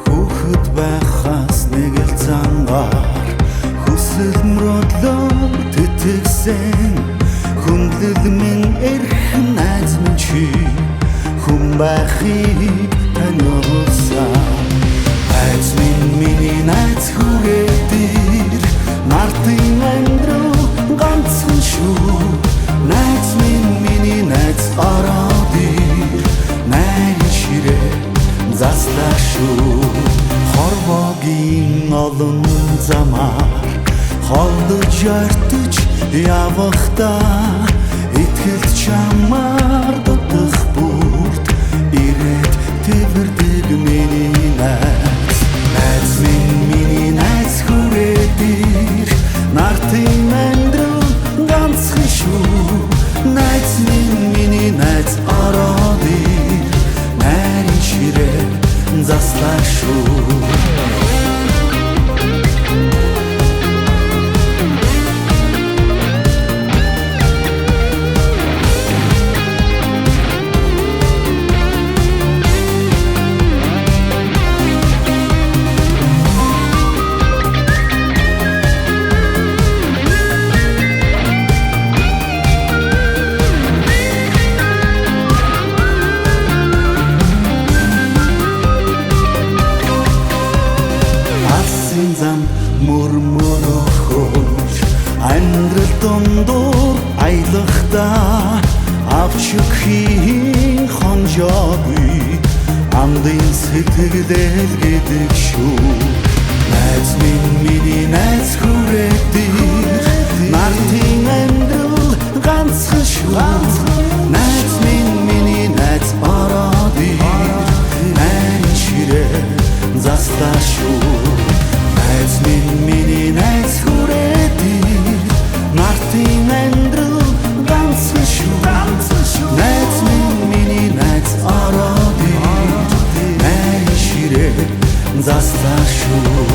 Хүүхэд байхаас нэг л зангаар хүсэл мөрөдлөөр тэтгсэн хүндлэл минь эрхэн найз минь чи хүн байхыг таниулсан айц минь миний найз хүрээдэр нартын амьдрал ганцхан шүү найз минь миний найз ороод ир найрын ширээ заслаа шүү хорвогийн олон замаар холдож ортож явахдаа итгэлт чамаар дутах бүрт ирээд тэвэрдэг миний найз найз минь миний найз хүрээдэр нартын амьдрал ганцхан шүү найз минь миний найз ороод ир найрын ширээ заслаа шүү мөрмөрөхөж амьдрал дундуур аялахдаа авч өгөхийн хонжоогүй амдын сэтгэлдэл гэдэг шүү найз минь миний найз хүрээдэр нартын амьдрал ганцхан шүү найз минь миний найз ороод ир найрын ширээ заслаа шүү найз минь миний найз хүрээдэр нартын амьдрал ганцхан шүү найз минь миний найз ороод ир найрын ширээ заслаа шүү